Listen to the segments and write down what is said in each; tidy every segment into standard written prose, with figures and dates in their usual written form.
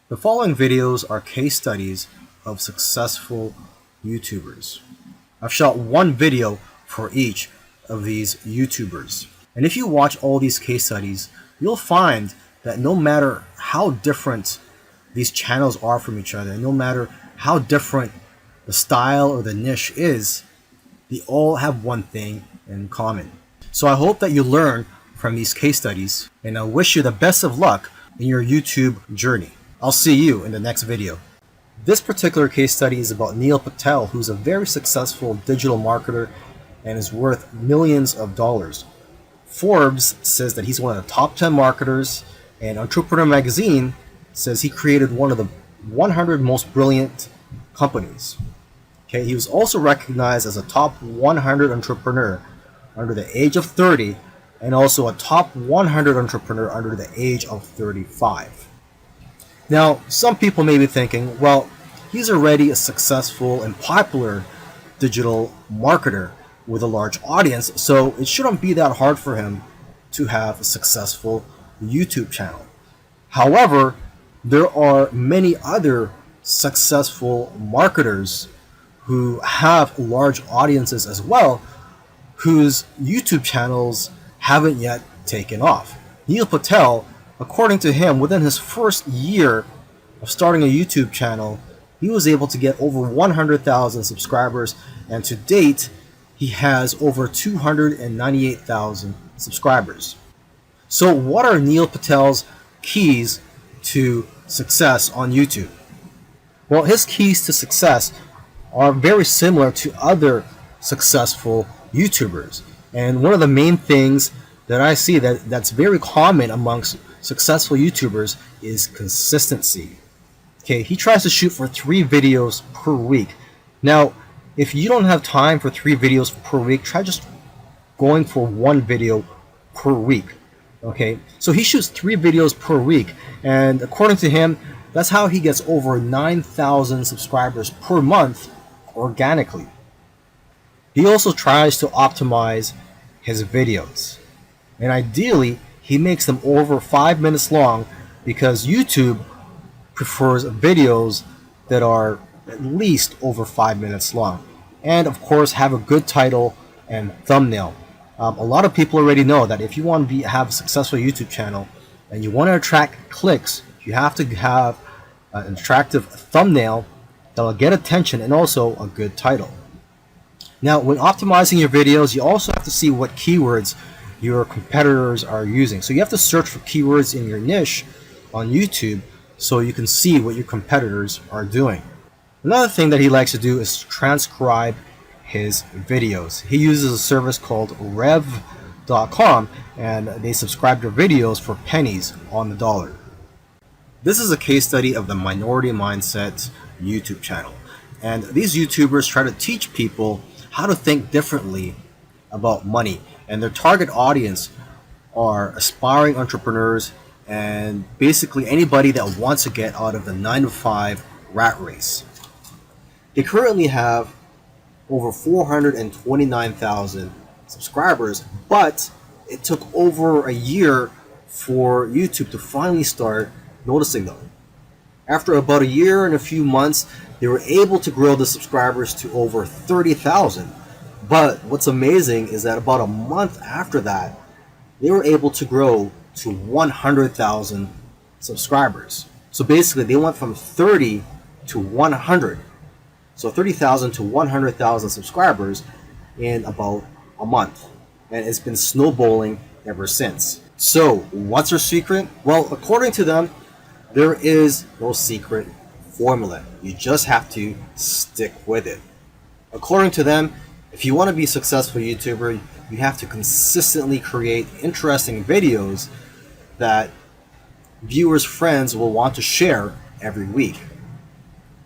The following videos are case studies of successful YouTubers. I've shot one video for each of these YouTubers. And if you watch all these case studies, you'll find that no matter how different these channels are from each other, and no matter how different the style or the niche is, they all have one thing in common. So I hope that you learn from these case studies, and I wish you the best of luck in your YouTube journey. I'll see you in the next video. This particular case study is about Neil Patel, who's a very successful digital marketer and is worth millions of dollars. Forbes says that he's one of the top 10 marketers, and Entrepreneur Magazine says he created one of the 100 most brilliant companies. Okay, he was also recognized as a top 100 entrepreneur under the age of 30 and also a top 100 entrepreneur under the age of 35. Now, some people may be thinking, well, he's already a successful and popular digital marketer with a large audience, so it shouldn't be that hard for him to have a successful YouTube channel. However, there are many other successful marketers who have large audiences as well, whose YouTube channels haven't yet taken off. Neil Patel, according to him, within his first year of starting a YouTube channel, he was able to get over 100,000 subscribers, and to date, he has over 298,000 subscribers. So what are Neil Patel's keys to success on YouTube? Well, his keys to success are very similar to other successful YouTubers. And one of the main things that I see that's very common amongst successful YouTubers is consistency. Okay, he tries to shoot for 3 videos per week. Now, if you don't have time for 3 videos per week, try just going for 1 video per week. Okay, so he shoots 3 videos per week, and according to him, that's how he gets over 9,000 subscribers per month organically. He also tries to optimize his videos, and ideally he makes them over 5 minutes long because YouTube prefers videos that are at least over 5 minutes long, and of course have a good title and thumbnail. A lot of people already know that if you want to have a successful YouTube channel and you want to attract clicks, you have to have an attractive thumbnail that'll get attention and also a good title. Now, when optimizing your videos, you also have to see what keywords your competitors are using. So you have to search for keywords in your niche on YouTube so you can see what your competitors are doing. Another thing that he likes to do is transcribe his videos. He uses a service called Rev.com, and they subscribe to videos for pennies on the dollar. This is a case study of the Minority Mindset YouTube channel. And these YouTubers try to teach people how to think differently about money. And their target audience are aspiring entrepreneurs and basically anybody that wants to get out of the 9-to-5 rat race. They currently have over 429,000 subscribers, but it took over a year for YouTube to finally start noticing them. After about a year and a few months, they were able to grow the subscribers to over 30,000. But what's amazing is that about a month after that, they were able to grow to 100,000 subscribers. So basically, they went from 30 to 100. So 30,000 to 100,000 subscribers in about a month. And it's been snowballing ever since. So what's their secret? Well, according to them, there is no secret formula. You just have to stick with it. According to them, if you want to be a successful YouTuber, you have to consistently create interesting videos that viewers' friends will want to share every week.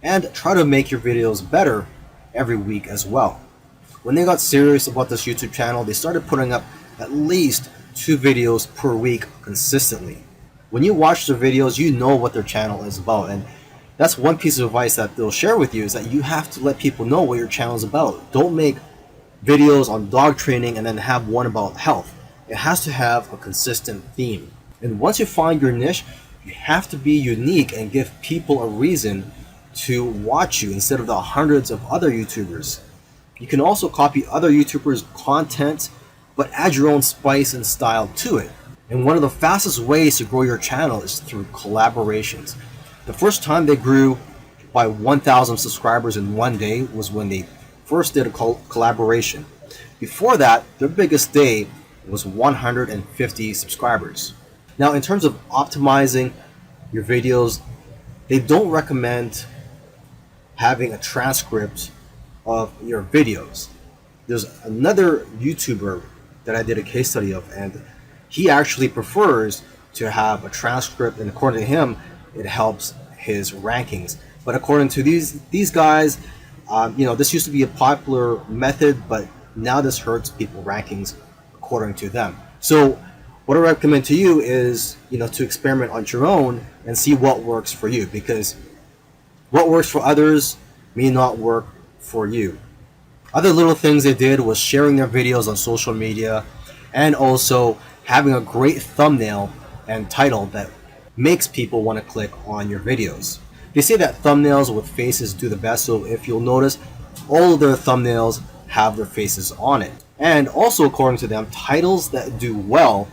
And try to make your videos better every week as well. When they got serious about this YouTube channel, they started putting up at least 2 videos per week consistently. When you watch their videos, you know what their channel is about, and that's one piece of advice that they'll share with you, is that you have to let people know what your channel is about. Don't make videos on dog training and then have one about health. It has to have a consistent theme. And once you find your niche, You have to be unique and give people a reason to watch you instead of the hundreds of other YouTubers. You can also copy other YouTubers' content, but add your own spice and style to it. And one of the fastest ways to grow your channel is through collaborations. The first time they grew by 1,000 subscribers in one day was when they first did a collaboration. Before that, their biggest day was 150 subscribers. Now, in terms of optimizing your videos, they don't recommend having a transcript of your videos. There's another YouTuber that I did a case study of, and he actually prefers to have a transcript, and according to him, it helps his rankings. But according to these guys, this used to be a popular method, but now this hurts people rankings according to them. So what I recommend to you is, to experiment on your own and see what works for you, because what works for others may not work for you. Other little things they did was sharing their videos on social media and also having a great thumbnail and title that makes people want to click on your videos. They say that thumbnails with faces do the best, so if you'll notice, all of their thumbnails have their faces on it. And also, according to them, titles that do well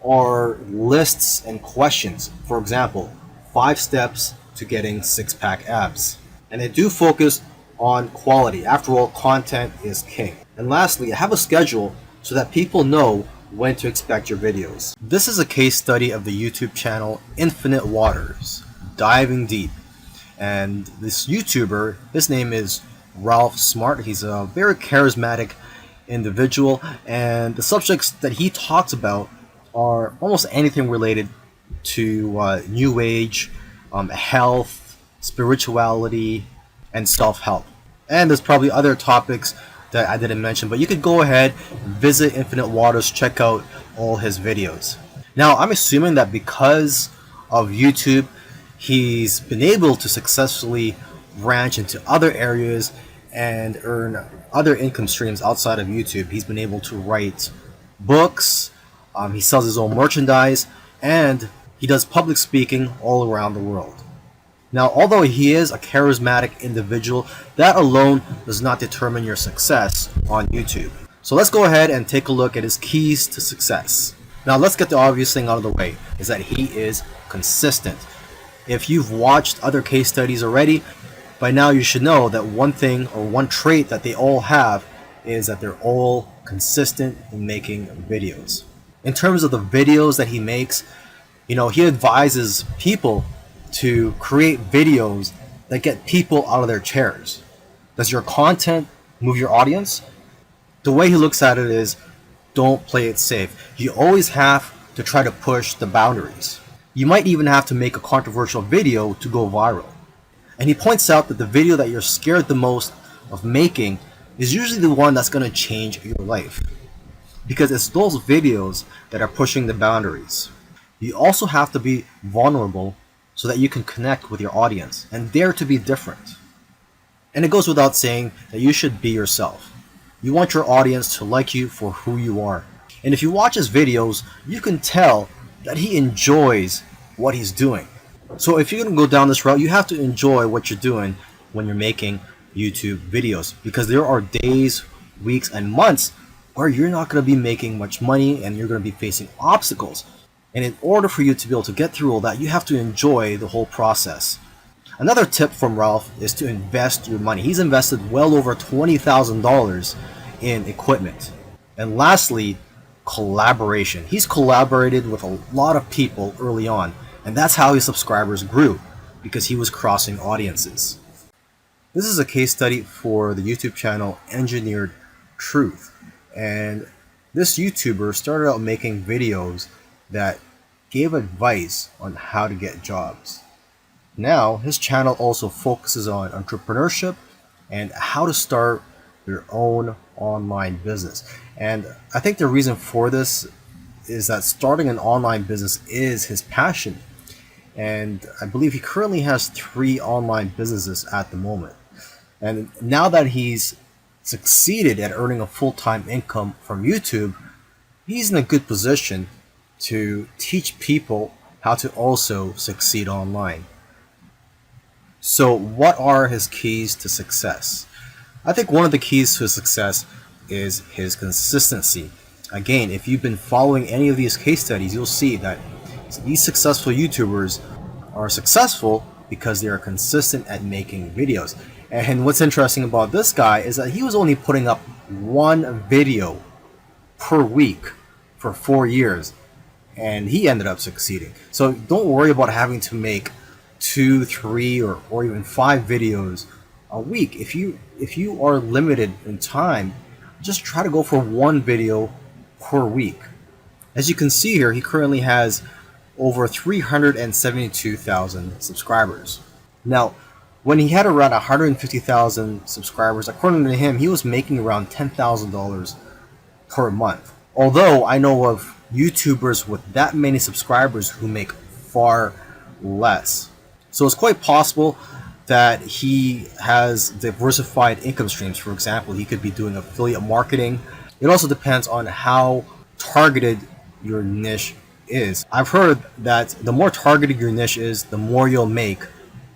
are lists and questions. For example, 5 steps to getting 6-pack abs. And they do focus on quality. After all, content is king. And lastly, have a schedule so that people know when to expect your videos. This is a case study of the YouTube channel Infinite Waters, diving deep. And this YouTuber, his name is Ralph Smart. He's a very charismatic individual, and the subjects that he talks about are almost anything related to New Age, health, spirituality, and self-help. And there's probably other topics that I didn't mention, but you could go ahead, visit Infinite Waters, check out all his videos. Now, I'm assuming that because of YouTube, he's been able to successfully branch into other areas and earn other income streams outside of YouTube. He's been able to write books, he sells his own merchandise, and he does public speaking all around the world. Now, although he is a charismatic individual, that alone does not determine your success on YouTube. So let's go ahead and take a look at his keys to success. Now, let's get the obvious thing out of the way, is that he is consistent. If you've watched other case studies already, by now you should know that one thing or one trait that they all have is that they're all consistent in making videos. In terms of the videos that he makes, he advises people to create videos that get people out of their chairs. Does your content move your audience? The way he looks at it is, don't play it safe. You always have to try to push the boundaries. You might even have to make a controversial video to go viral. And he points out that the video that you're scared the most of making is usually the one that's going to change your life, because it's those videos that are pushing the boundaries. You also have to be vulnerable so that you can connect with your audience and dare to be different. And it goes without saying that you should be yourself. You want your audience to like you for who you are. And if you watch his videos, you can tell that he enjoys what he's doing. So if you're going to go down this route, you have to enjoy what you're doing when you're making YouTube videos, because there are days, weeks, and months where you're not going to be making much money and you're going to be facing obstacles. And in order for you to be able to get through all that, you have to enjoy the whole process. Another tip from Ralph is to invest your money. He's invested well over $20,000 in equipment. And lastly, collaboration. He's collaborated with a lot of people early on, and that's how his subscribers grew, because he was crossing audiences. This is a case study for the YouTube channel Engineered Truth, and this YouTuber started out making videos that gave advice on how to get jobs. Now his channel also focuses on entrepreneurship and how to start your own online business. And I think the reason for this is that starting an online business is his passion. And I believe he currently has 3 online businesses at the moment. And now that he's succeeded at earning a full-time income from YouTube, he's in a good position to teach people how to also succeed online. So what are his keys to success? I think one of the keys to success is his consistency. Again, if you've been following any of these case studies, you'll see that these successful YouTubers are successful because they are consistent at making videos. And what's interesting about this guy is that he was only putting up one video per week for 4 years, and he ended up succeeding. So don't worry about having to make 2, 3, or even 5 videos a week. If you are limited in time, just try to go for one video per week. As you can see here, he currently has over 372,000 subscribers. Now, when he had around 150,000 subscribers, according to him, he was making around $10,000 per month. Although I know of YouTubers with that many subscribers who make far less. So it's quite possible that he has diversified income streams. For example, he could be doing affiliate marketing. It also depends on how targeted your niche is. I've heard that the more targeted your niche is, the more you'll make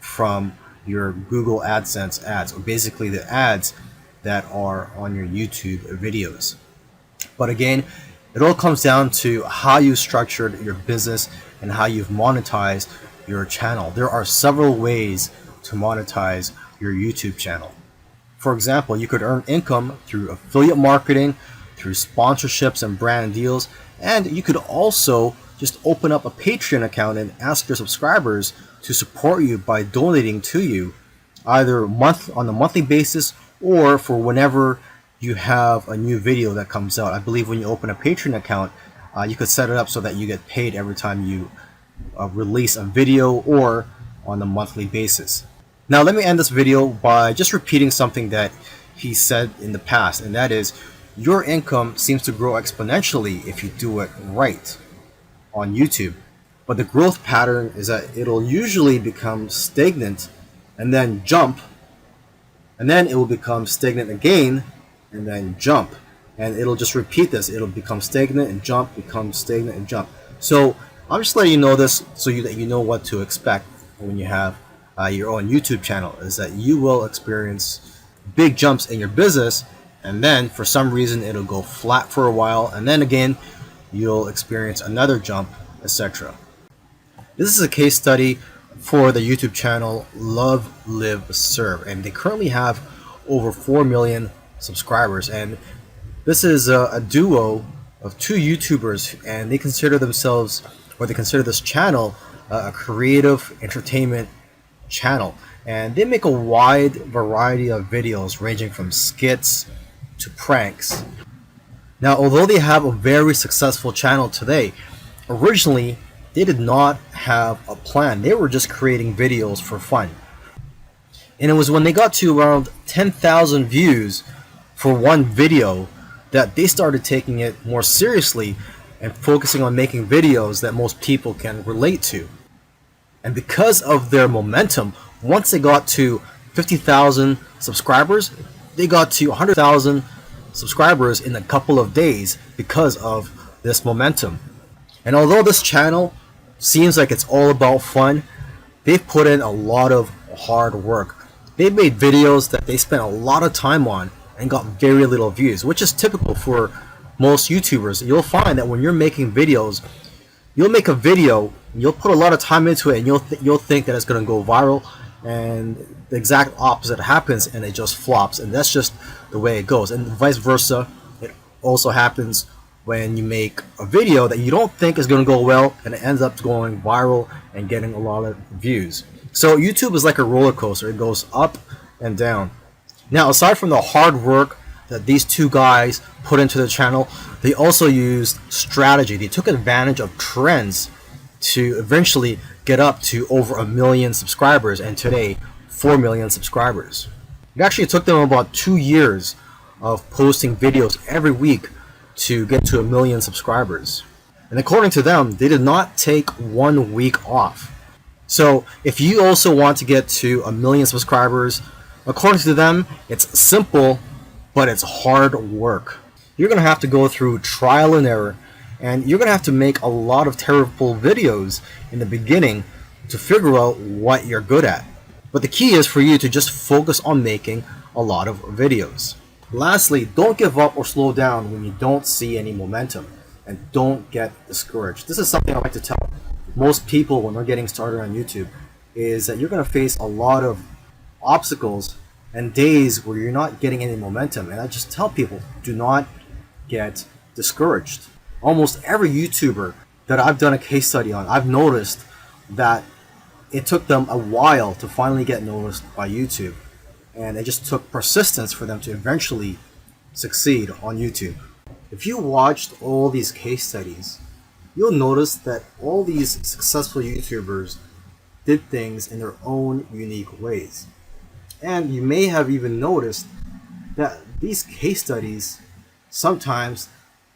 from your Google AdSense ads, or basically the ads that are on your YouTube videos. But again, it all comes down to how you structured your business and how you've monetized your channel. There are several ways to monetize your YouTube channel. For example, you could earn income through affiliate marketing, through sponsorships and brand deals, and you could also just open up a Patreon account and ask your subscribers to support you by donating to you, either on a monthly basis or for whenever you have a new video that comes out. I believe when you open a Patreon account, you could set it up so that you get paid every time you release a video, or on a monthly basis. Now let me end this video by just repeating something that he said in the past, and that is, your income seems to grow exponentially if you do it right on YouTube. But the growth pattern is that it'll usually become stagnant and then jump, and then it will become stagnant again and then jump, and it'll just repeat this. It'll become stagnant and jump, become stagnant and jump. So I'm just letting you know this so that you know what to expect when you have your own YouTube channel, is that you will experience big jumps in your business, and then for some reason it'll go flat for a while, and then again you'll experience another jump, etc. This is a case study for the YouTube channel Love Live Serve, and they currently have over 4 million subscribers, and this is a duo of 2 YouTubers, and they consider themselves, or they consider this channel, a creative entertainment channel, and they make a wide variety of videos ranging from skits to pranks. Now, although they have a very successful channel today, originally they did not have a plan. They were just creating videos for fun. And it was when they got to around 10,000 views for one video that they started taking it more seriously and focusing on making videos that most people can relate to. And because of their momentum, once they got to 50,000 subscribers, they got to 100,000 subscribers in a couple of days because of this momentum. And although this channel seems like it's all about fun, they've put in a lot of hard work. They've made videos that they spent a lot of time on and got very little views, which is typical for most YouTubers. You'll find that when you're making videos, you'll make a video, you'll put a lot of time into it, and you'll think that it's going to go viral, and the exact opposite happens, and it just flops. And that's just the way it goes. And vice versa, it also happens when you make a video that you don't think is going to go well, and it ends up going viral and getting a lot of views. So YouTube is like a roller coaster. It goes up and down. Now, aside from the hard work that these 2 guys put into the channel, they also used strategy. They took advantage of trends to eventually get up to over 1 million subscribers, and today 4 million subscribers. It actually took them about 2 years of posting videos every week to get to 1 million subscribers. And according to them, they did not take 1 week off. So if you also want to get to 1 million subscribers, according to them, it's simple, but it's hard work. You're going to have to go through trial and error, And you're going to have to make a lot of terrible videos in the beginning to figure out what you're good at. But the key is for you to just focus on making a lot of videos. Lastly, don't give up or slow down when you don't see any momentum, and don't get discouraged. This is something I like to tell most people when they're getting started on YouTube, is that you're going to face a lot of obstacles and days where you're not getting any momentum. And I just tell people, do not get discouraged. Almost every YouTuber that I've done a case study on, I've noticed that it took them a while to finally get noticed by YouTube. And it just took persistence for them to eventually succeed on YouTube. If you watched all these case studies, you'll notice that all these successful YouTubers did things in their own unique ways. And you may have even noticed that these case studies sometimes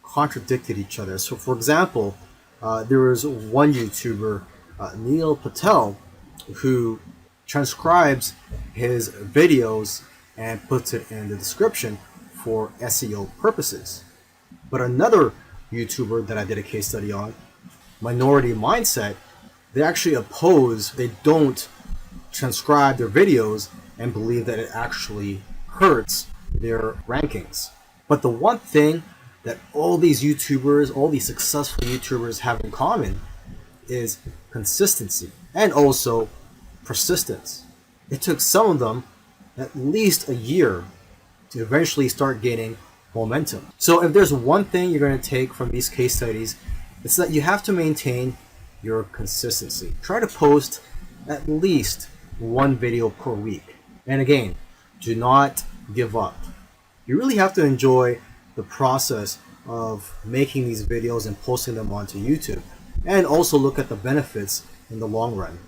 contradicted each other. So for example, there was one YouTuber, Neil Patel, who transcribes his videos and puts it in the description for SEO purposes. But another YouTuber that I did a case study on, Minority Mindset, they don't transcribe their videos and believe that it actually hurts their rankings. But the one thing that all these YouTubers, all these successful YouTubers have in common is consistency and also persistence. It took some of them at least a year to eventually start gaining momentum. So if there's one thing you're going to take from these case studies, it's that you have to maintain your consistency. Try to post at least one video per week. And again, do not give up. You really have to enjoy the process of making these videos and posting them onto YouTube, and also look at the benefits in the long run.